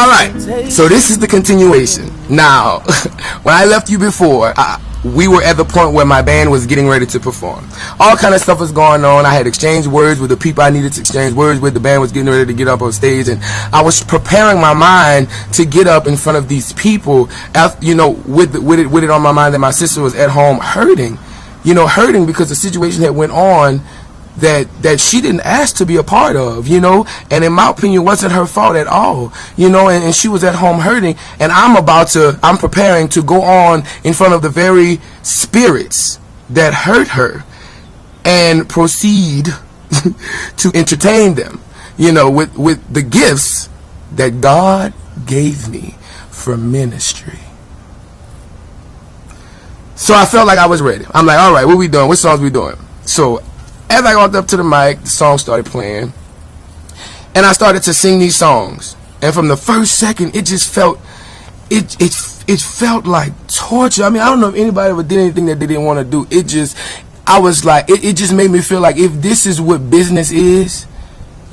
Alright, so this is the continuation. Now, when I left you before, we were at the point where my band was getting ready to perform. All kind of stuff was going on. I had exchanged words with the people I needed to exchange words with. The band was getting ready to get up on stage, and I was preparing my mind to get up in front of these people, you know, with it on my mind that my sister was at home hurting, you know, hurting because the situation that went on that she didn't ask to be a part of, you know, and in my opinion wasn't her fault at all, you know, and she was at home hurting, and I'm preparing to go on in front of the very spirits that hurt her and proceed to entertain them, you know, with the gifts that God gave me for ministry. So I felt like I was ready. I'm like, all right, what we doing? What songs we doing? So as I walked up to the mic, the song started playing, and I started to sing these songs. And from the first second, it just felt, it felt like torture. I mean, I don't know if anybody ever did anything that they didn't want to do. I was like, it just made me feel like if this is what business is,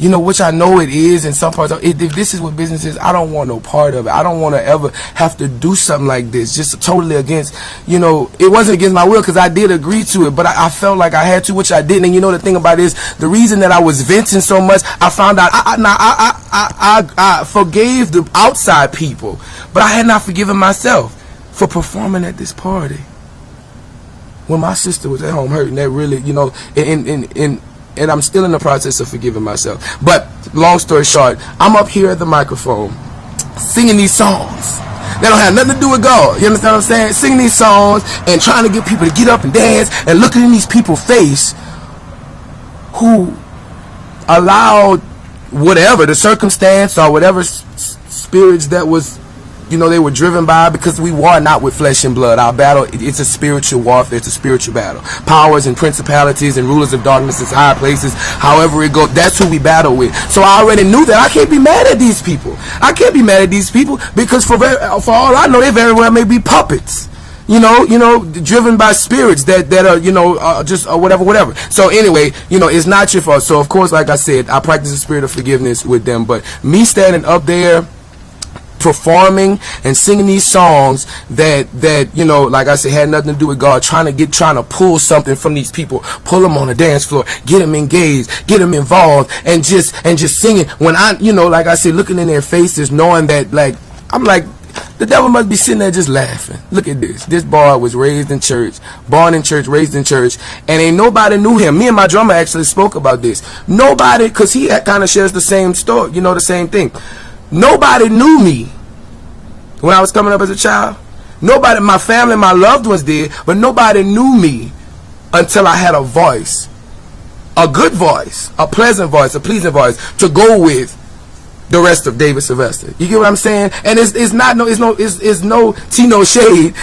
you know, which I know it is in some parts of it, if this is what business is, I don't want no part of it. I don't want to ever have to do something like this, just totally against, you know, it wasn't against my will because I did agree to it, but I felt like I had to, which I didn't. And you know, the thing about it is, the reason that I was venting so much, I found out I forgave the outside people, but I had not forgiven myself for performing at this party when my sister was at home hurting. That really, you know, and I'm still in the process of forgiving myself. But long story short, I'm up here at the microphone singing these songs that don't have nothing to do with God. You understand what I'm saying? Singing these songs and trying to get people to get up and dance, and looking in these people's face who allowed whatever the circumstance or whatever spirits that was, you know, they were driven by, because we war not with flesh and blood. Our battle, it's a spiritual warfare. It's a spiritual battle. Powers and principalities and rulers of darkness in high places, however it goes, that's who we battle with. So I already knew that I can't be mad at these people. I can't be mad at these people because for all I know, they very well may be puppets. You know, driven by spirits that are, you know, just whatever. So anyway, you know, it's not your fault. So of course, like I said, I practice the spirit of forgiveness with them. But me standing up there performing and singing these songs that you know, like I said, had nothing to do with God, trying to pull something from these people, pull them on the dance floor, get them engaged, get them involved, and just singing, when I, you know, like I said, looking in their faces, knowing that, like, I'm like, the devil must be sitting there just laughing. Look at this. This boy was raised in church, born in church, raised in church, and ain't nobody knew him. Me and my drummer actually spoke about this. Nobody, because he kind of shares the same story, you know, the same thing. Nobody knew me when I was coming up as a child. Nobody, my family, my loved ones did, but nobody knew me until I had a voice, a good voice, a pleasant voice, a pleasing voice to go with the rest of David Sylvester. You get what I'm saying? And it's no Tino shade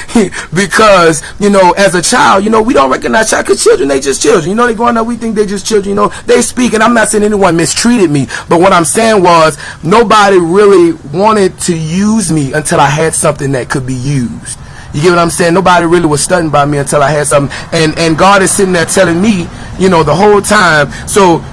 because, you know, as a child, you know, we don't recognize child, because children, they just children. You know, they growing up, we think they just children. You know, they speak, and I'm not saying anyone mistreated me, but what I'm saying was nobody really wanted to use me until I had something that could be used. You get what I'm saying? Nobody really was studying by me until I had something, and God is sitting there telling me, you know, the whole time. So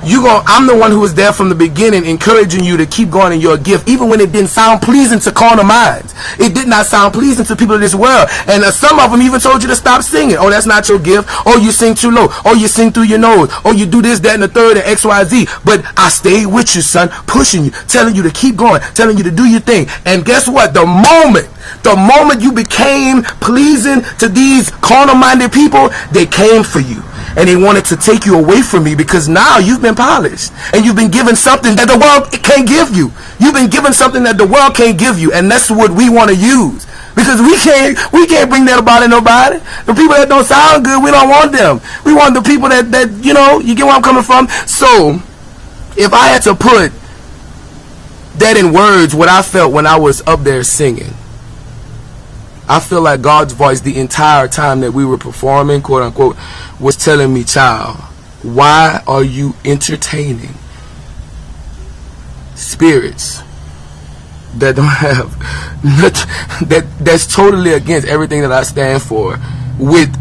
I'm the one who was there from the beginning, encouraging you to keep going in your gift, even when it didn't sound pleasing to carnal minds. It did not sound pleasing to people of this world, and some of them even told you to stop singing. Oh, that's not your gift. Oh, you sing too low. Oh, you sing through your nose. Oh, you do this, that, and the third, and X, Y, Z. But I stayed with you, son, pushing you, telling you to keep going, telling you to do your thing. And guess what? The moment you became pleasing to these carnal-minded people, they came for you. And they wanted to take you away from me, because now you've been polished and you've been given something that the world can't give you. You've been given something that the world can't give you, and that's what we want to use, because we can't bring that about in nobody. The people that don't sound good, we don't want them. We want the people that you know, you get where I'm coming from. So if I had to put that in words, what I felt when I was up there singing, I feel like God's voice the entire time that we were performing, quote unquote, was telling me, child, why are you entertaining spirits that don't have that's totally against everything that I stand for, with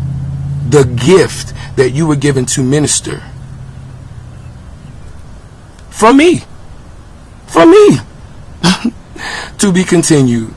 the gift that you were given to minister from me. To be continued.